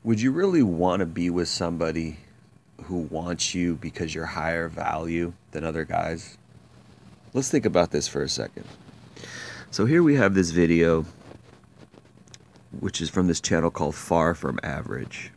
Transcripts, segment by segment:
Would you really want to be with somebody who wants you because you're higher value than other guys? Let's think about this for a second. So here we have this video, which is from this channel called Far From Average.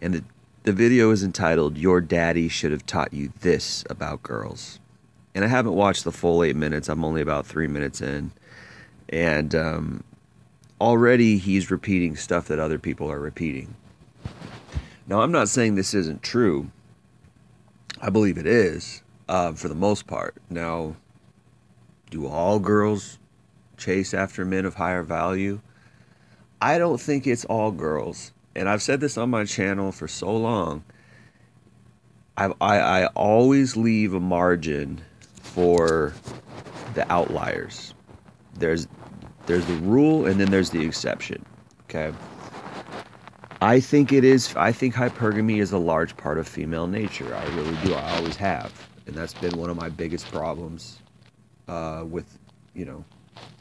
And the video is entitled, "Your Daddy Should Have Taught You This About Girls." And I haven't watched the full 8 minutes. I'm only about 3 minutes in. And already he's repeating stuff that other people are repeating. Now, I'm not saying this isn't true. I believe it is, for the most part. Now, do all girls chase after men of higher value? I don't think it's all girls. And I've said this on my channel for so long. I always leave a margin for the outliers. There's the rule, and then there's the exception. Okay. I think hypergamy is a large part of female nature. I really do. I always have. And that's been one of my biggest problems with, the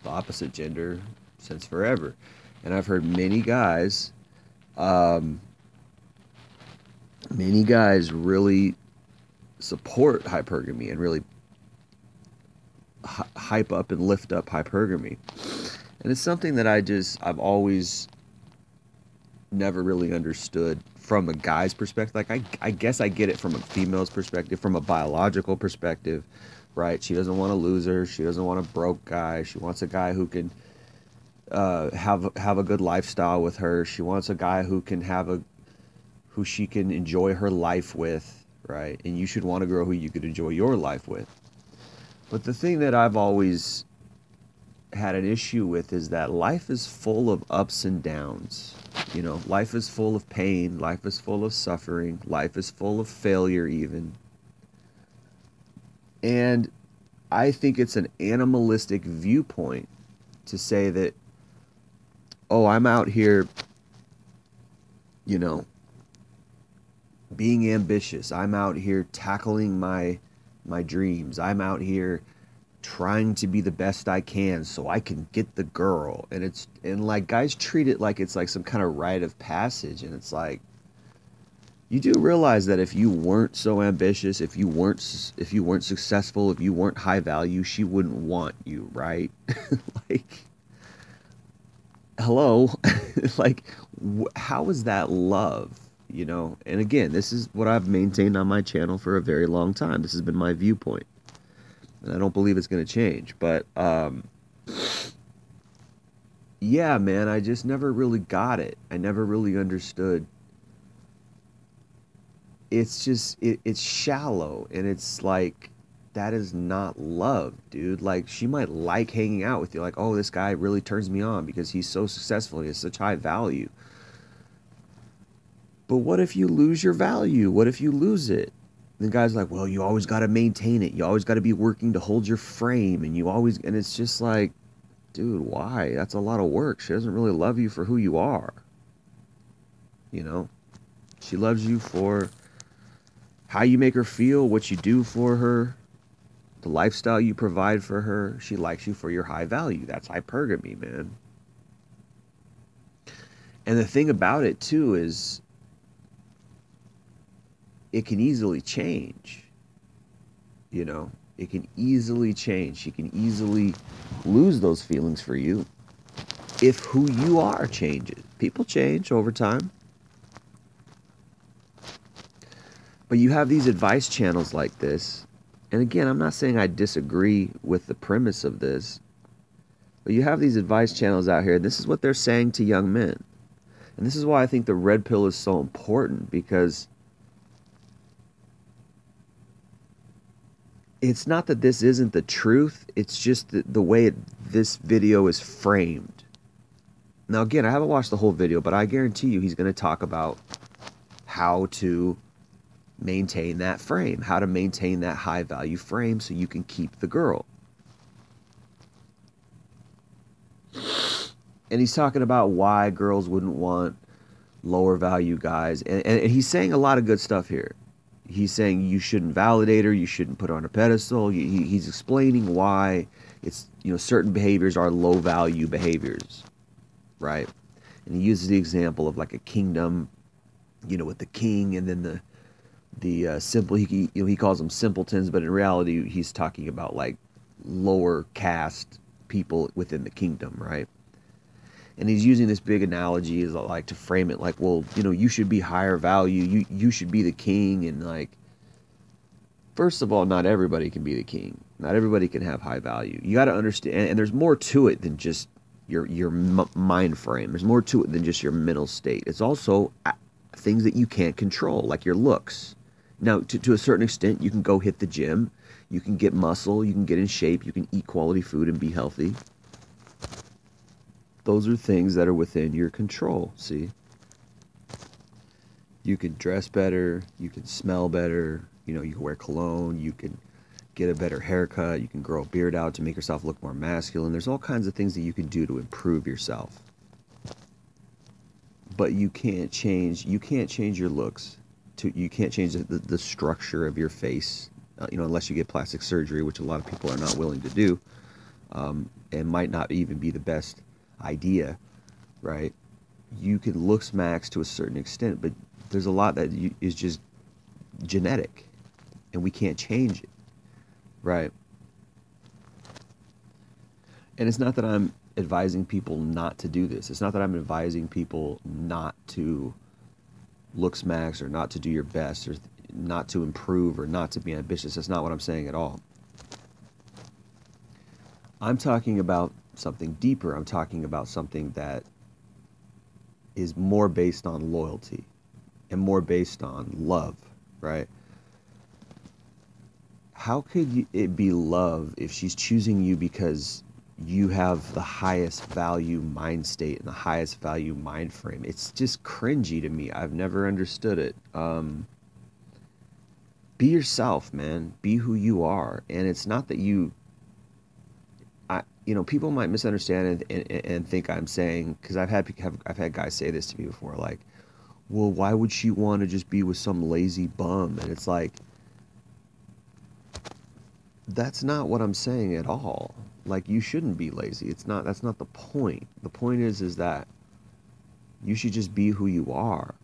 opposite gender since forever. And I've heard many guys really support hypergamy and really hype up and lift up hypergamy. And it's something that I've always never really understood from a guy's perspective. Like, I guess I get it from a female's perspective, from a biological perspective, right? She doesn't want a loser. She doesn't want a broke guy. She wants a guy who can have a good lifestyle with her. She wants a guy who she can enjoy her life with, right? And you should want a girl who you could enjoy your life with. But the thing that I've always had an issue with is that life is full of ups and downs. Life is full of pain. Life is full of suffering. Life is full of failure even. And I think it's an animalistic viewpoint to say that, oh, I'm out here, being ambitious. I'm out here tackling my dreams. I'm out here trying to be the best I can so I can get the girl. And like, guys treat it like it's like some kind of rite of passage. And it's like, you do realize that if you weren't so ambitious, if you weren't successful, if you weren't high value, she wouldn't want you, right? Like, hello. Like, how is that love? And again, this is what I've maintained on my channel for a very long time. This has been my viewpoint. And I don't believe it's going to change. But, yeah, man, I just never really got it. I never really understood. It's just, it's shallow. And it's like, that is not love, dude. Like, she might like hanging out with you. Like, oh, this guy really turns me on because he's so successful. He has such high value. But what if you lose your value? What if you lose it? And the guy's like, well, you always got to maintain it. You always got to be working to hold your frame. And it's just like, dude, why? That's a lot of work. She doesn't really love you for who you are. She loves you for how you make her feel, what you do for her, the lifestyle you provide for her. She likes you for your high value. That's hypergamy, man. And the thing about it, too, is it can easily change. It can easily change. She can easily lose those feelings for you if who you are changes. People change over time. But you have these advice channels like this. And again, I'm not saying I disagree with the premise of this. But you have these advice channels out here. This is what they're saying to young men. And this is why I think the red pill is so important, because it's not that this isn't the truth. It's just the way this video is framed. Now, again, I haven't watched the whole video, but I guarantee you he's going to talk about how to maintain that frame, how to maintain that high value frame so you can keep the girl. And he's talking about why girls wouldn't want lower value guys. And he's saying a lot of good stuff here. He's saying you shouldn't validate her, you shouldn't put her on a pedestal. He's explaining why it's, certain behaviors are low value behaviors, right? And he uses the example of like a kingdom, you know, with the king and then the simple. He calls them simpletons, but in reality, he's talking about like lower caste people within the kingdom, right? And he's using this big analogy as like to frame it like, well, you know, you should be higher value. You should be the king, and like, first of all, not everybody can be the king. Not everybody can have high value. You got to understand, and there's more to it than just your mind frame. There's more to it than just your mental state. It's also things that you can't control, like your looks. Now, to a certain extent, you can go hit the gym, you can get muscle, you can get in shape, you can eat quality food and be healthy. Those are things that are within your control, see? You can dress better, you can smell better, you know, you can wear cologne, you can get a better haircut, you can grow a beard out to make yourself look more masculine. There's all kinds of things that you can do to improve yourself. But you can't change your looks. You can't change the structure of your face, you know, unless you get plastic surgery, which a lot of people are not willing to do, and might not even be the best idea, right? You can looks max to a certain extent, but there's a lot that is just genetic, and we can't change it, right? And it's not that I'm advising people not to do this. It's not that I'm advising people not to looks max or not to do your best or not to improve or not to be ambitious. That's not what I'm saying at all. I'm talking about something deeper. I'm talking about something that is more based on loyalty and more based on love, right? How could it be love if she's choosing you because you have the highest value mind state and the highest value mind frame? It's just cringy to me. I've never understood it. Be yourself, man. Be who you are. And it's not that you know, people might misunderstand and think I'm saying, because I've had guys say this to me before, like, well, why would she want to just be with some lazy bum? And it's like, that's not what I'm saying at all. Like, you shouldn't be lazy. That's not the point. The point is that you should just be who you are.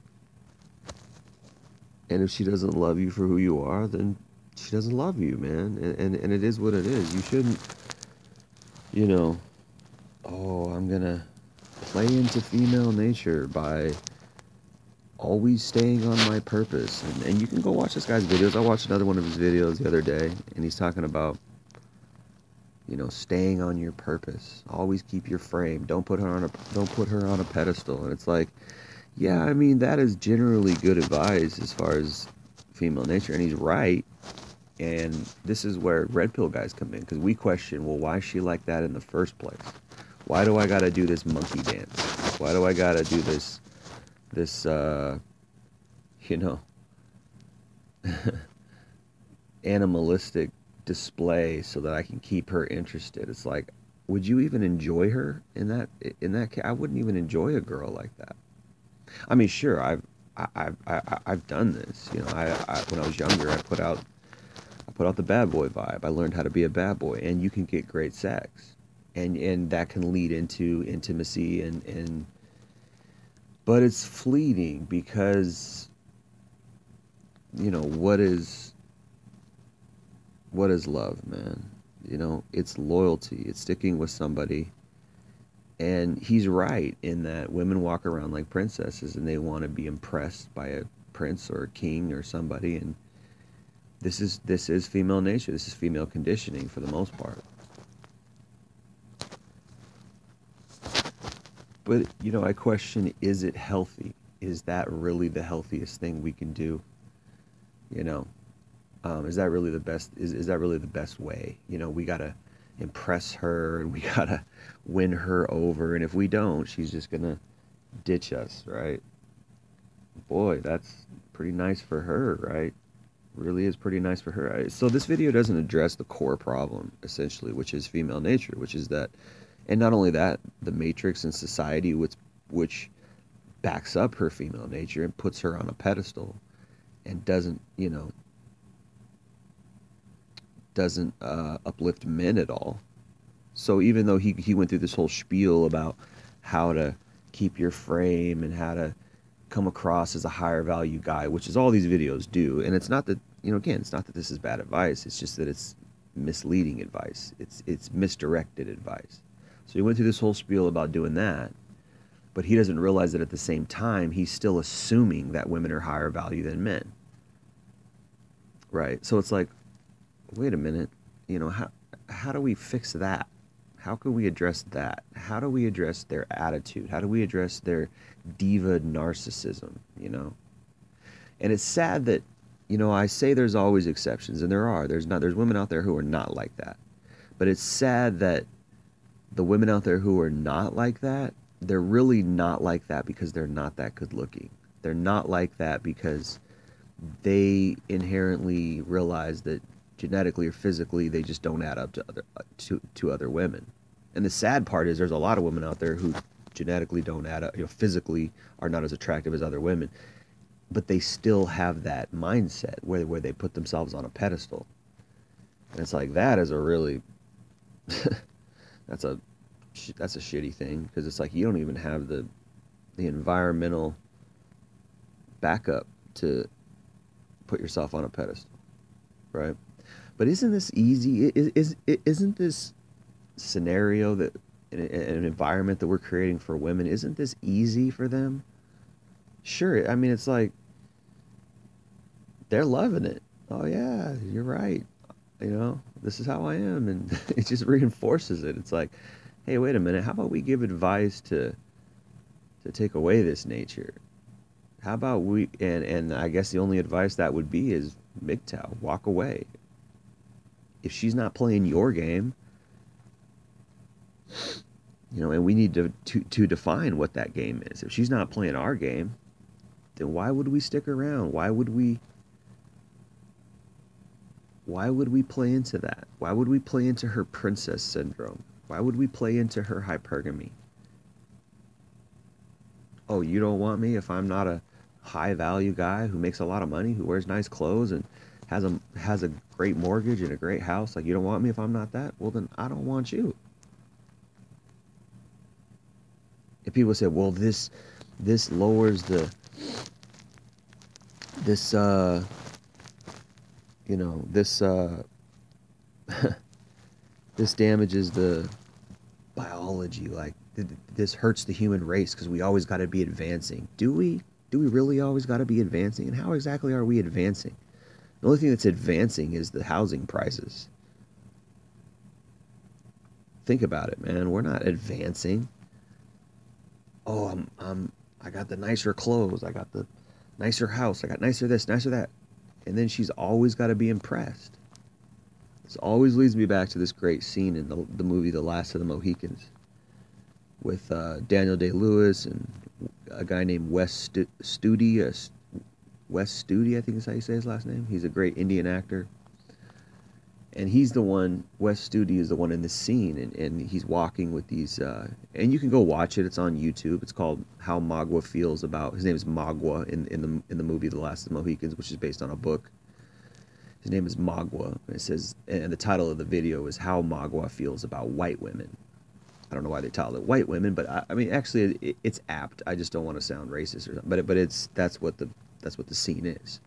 And if she doesn't love you for who you are, then she doesn't love you, man. And it is what it is. You shouldn't, you know, oh, I'm gonna play into female nature by always staying on my purpose. And you can go watch this guy's videos. I watched another one of his videos the other day, and he's talking about, you know, staying on your purpose. Always keep your frame. Don't put her on a pedestal. And it's like, yeah, I mean, that is generally good advice as far as female nature, and he's right. And this is where red pill guys come in, because we question, well, why is she like that in the first place? Why do I gotta do this monkey dance? Why do I gotta do this you know, animalistic display so that I can keep her interested? It's like, would you even enjoy her in that case? I wouldn't even enjoy a girl like that. I mean, sure, I've done this. You know, when I was younger, I put out the bad boy vibe. I learned how to be a bad boy, and you can get great sex, and that can lead into intimacy and but it's fleeting, because, you know, what is love, man? You know, it's loyalty. It's sticking with somebody. And he's right in that women walk around like princesses and they want to be impressed by a prince or a king or somebody. And this is female nature. This is female conditioning for the most part. But, you know, I question, is it healthy? Is that really the healthiest thing we can do? You know, is that really the best? Is that really the best way? You know, we gotta impress her and we gotta win her over, and if we don't, she's just gonna ditch us, right? Boy, that's pretty nice for her, right? Really is pretty nice for her. So this video doesn't address the core problem, essentially, which is female nature, which is that, and not only that, the matrix in society which backs up her female nature and puts her on a pedestal and doesn't, you know, doesn't uplift men at all. So even though he went through this whole spiel about how to keep your frame and how to come across as a higher value guy, which is all these videos do. And it's not that, you know, again, it's not that this is bad advice. It's just that it's misleading advice. It's misdirected advice. So he went through this whole spiel about doing that, but he doesn't realize that at the same time, he's still assuming that women are higher value than men. Right? So it's like, wait a minute, you know, how do we fix that? How can we address that? How do we address their attitude? How do we address their diva narcissism, you know? And it's sad that, you know, I say there's always exceptions, and there are. There's women out there who are not like that. But it's sad that the women out there who are not like that, they're really not like that because they're not that good looking. They're not like that because they inherently realize that genetically or physically they just don't add up to other women. And the sad part is there's a lot of women out there who genetically don't add up, you know, physically are not as attractive as other women, but they still have that mindset where they put themselves on a pedestal. And it's like, that is a really that's a shitty thing, because it's like you don't even have the environmental backup to put yourself on a pedestal, right? But isn't this easy? Isn't this scenario, that an environment that we're creating for women, isn't this easy for them? Sure. I mean, it's like they're loving it. Oh yeah, you're right. You know, this is how I am, and it just reinforces it. It's like, hey, wait a minute. How about we give advice to take away this nature? How about we, and I guess the only advice that would be is MGTOW, walk away. If she's not playing your game, you know, and we need to define what that game is. If she's not playing our game, then why would we stick around? Why would we play into that? Why would we play into her princess syndrome? Why would we play into her hypergamy? Oh, you don't want me if I'm not a high value guy who makes a lot of money, who wears nice clothes and has a great mortgage and a great house? Like, you don't want me if I'm not that? Well, then I don't want you. If people say, well, this lowers the, this you know, this this damages the biology, like this hurts the human race because we always got to be advancing. Do we really always got to be advancing? And how exactly are we advancing? The only thing that's advancing is the housing prices. Think about it, man. We're not advancing. Oh, I got the nicer clothes, I got the nicer house, I got nicer this, nicer that. And then she's always got to be impressed. This always leads me back to this great scene in the movie The Last of the Mohicans with Daniel Day-Lewis and a guy named Wes Studi, I think is how you say his last name. He's a great Indian actor. And he's the one, Wes Studi is the one in this scene, and he's walking with these, and you can go watch it, it's on YouTube. It's called How Magua Feels About, his name is Magua in the movie The Last of the Mohicans, which is based on a book. His name is Magua, and it says, and the title of the video is How Magua Feels About White Women. I don't know why they titled it White Women, but I mean, actually, it's apt. I just don't want to sound racist or something, but that's what the scene is.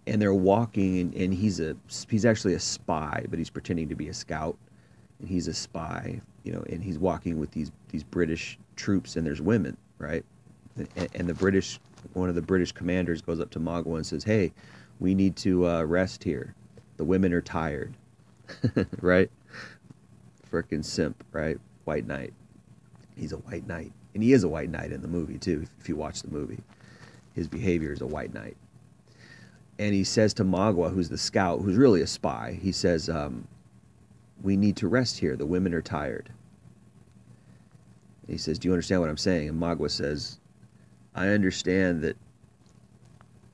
And they're walking, and he's actually a spy, but he's pretending to be a scout, and he's a spy, you know, and he's walking with these British troops, and there's women, right? And one of the British commanders goes up to Magua and says, "Hey, we need to rest here. The women are tired," right? Frickin' simp, right? White knight. He's a white knight, and he is a white knight in the movie too. If you watch the movie, his behavior is a white knight. And he says to Magua, who's the scout, who's really a spy, he says, "We need to rest here. The women are tired." And he says, "Do you understand what I'm saying?" And Magua says, "I understand that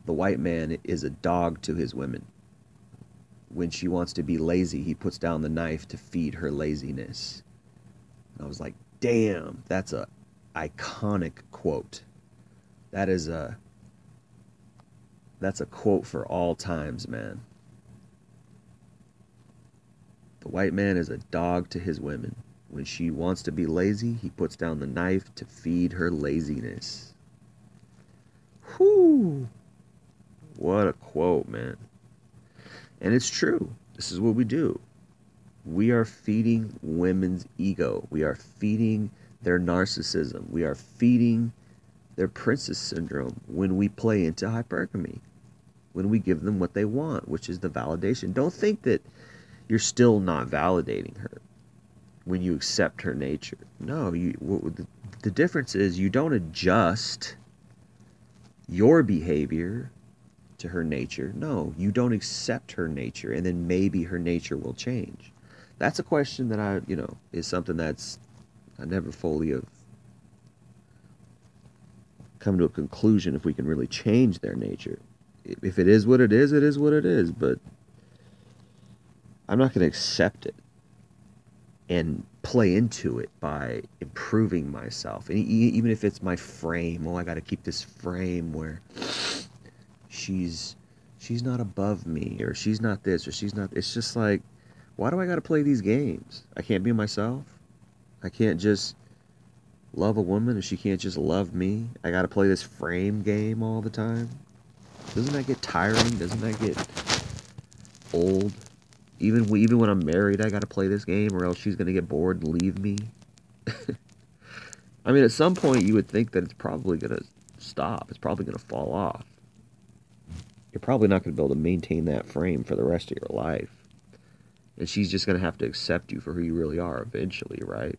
the white man is a dog to his women. When she wants to be lazy, he puts down the knife to feed her laziness." And I was like, damn, that's a iconic quote. That's a quote for all times, man. The white man is a dog to his women. When she wants to be lazy, he puts down the knife to feed her laziness. Whew. What a quote, man. And it's true. This is what we do. We are feeding women's ego. We are feeding their narcissism. We are feeding their princess syndrome when we play into hypergamy. When we give them what they want, which is the validation. Don't think that you're still not validating her when you accept her nature. No, the difference is you don't adjust your behavior to her nature. No, you don't accept her nature, and then maybe her nature will change. That's a question that is something that's I never fully have come to a conclusion if we can really change their nature. If it is what it is what it is, but I'm not going to accept it and play into it by improving myself. And even if it's my frame, I got to keep this frame where she's not above me, or she's not this, or she's not. It's just like, why do I got to play these games? I can't be myself. I can't just love a woman if she can't just love me. I got to play this frame game all the time. Doesn't that get tiring? Doesn't that get old? Even when I'm married, I got to play this game, or else she's going to get bored and leave me. I mean, at some point, you would think that it's probably going to stop. It's probably going to fall off. You're probably not going to be able to maintain that frame for the rest of your life. And she's just going to have to accept you for who you really are eventually, right?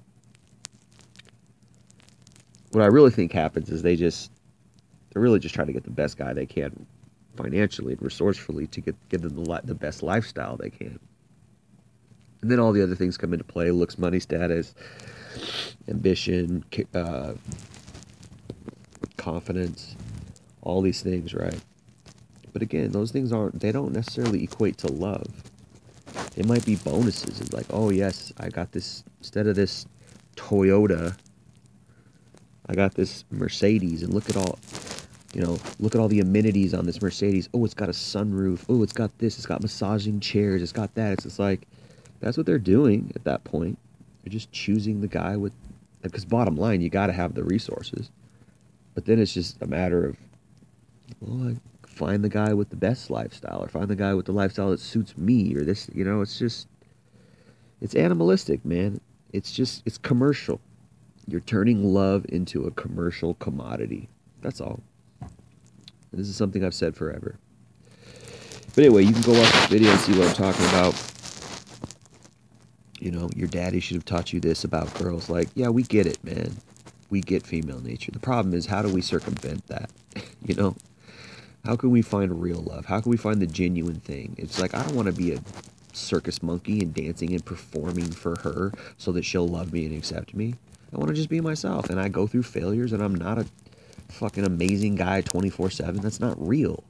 What I really think happens is they're really just trying to get the best guy they can financially and resourcefully to give them the best lifestyle they can. And then all the other things come into play: looks, money, status, ambition, confidence, all these things, right? But again, those things they don't necessarily equate to love. It might be bonuses. It's like, oh yes, I got this, instead of this Toyota, I got this Mercedes, and look at all the amenities on this Mercedes. Oh, it's got a sunroof. Oh, it's got this. It's got massaging chairs. It's got that. It's just like, that's what they're doing at that point. They're just choosing the guy with, because bottom line, you got to have the resources. But then it's just a matter of, well, I find the guy with the best lifestyle, or find the guy with the lifestyle that suits me, or this, it's animalistic, man. It's commercial. You're turning love into a commercial commodity. That's all. This is something I've said forever. But anyway, you can go watch this video and see what I'm talking about. Your daddy should have taught you this about girls. Like, yeah, we get it, man. We get female nature. The problem is, how do we circumvent that? How can we find real love? How can we find the genuine thing? It's like, I don't want to be a circus monkey and dancing and performing for her so that she'll love me and accept me. I want to just be myself. And I go through failures, and I'm not a fucking amazing guy 24/7. That's not real.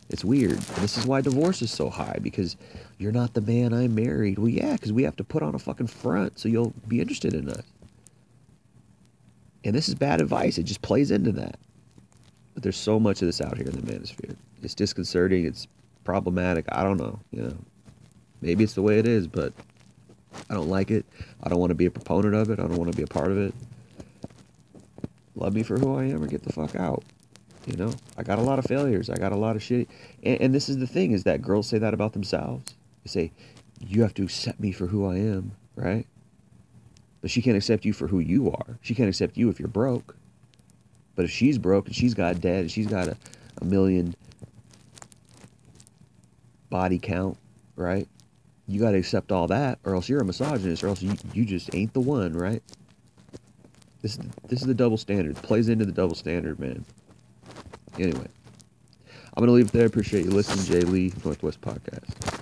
It's weird. And this is why divorce is so high, because you're not the man I married. Well, yeah, because we have to put on a fucking front so you'll be interested in us. And this is bad advice. It just plays into that. But there's so much of this out here in the manosphere. It's disconcerting. It's problematic. I don't know. Maybe it's the way it is, but I don't like it. I don't want to be a proponent of it. I don't want to be a part of it. Love me for who I am, or get the fuck out. I got a lot of failures. I got a lot of shit. And this is the thing, is that girls say that about themselves. They say, you have to accept me for who I am, right? But she can't accept you for who you are. She can't accept you if you're broke. But if she's broke, and she's got debt, and she's got a million body count, right? You got to accept all that, or else you're a misogynist, or else you just ain't the one, right? This is the double standard. It plays into the double standard, man. Anyway, I'm going to leave it there. Appreciate you listening. Jay Lee, Northwest Podcast.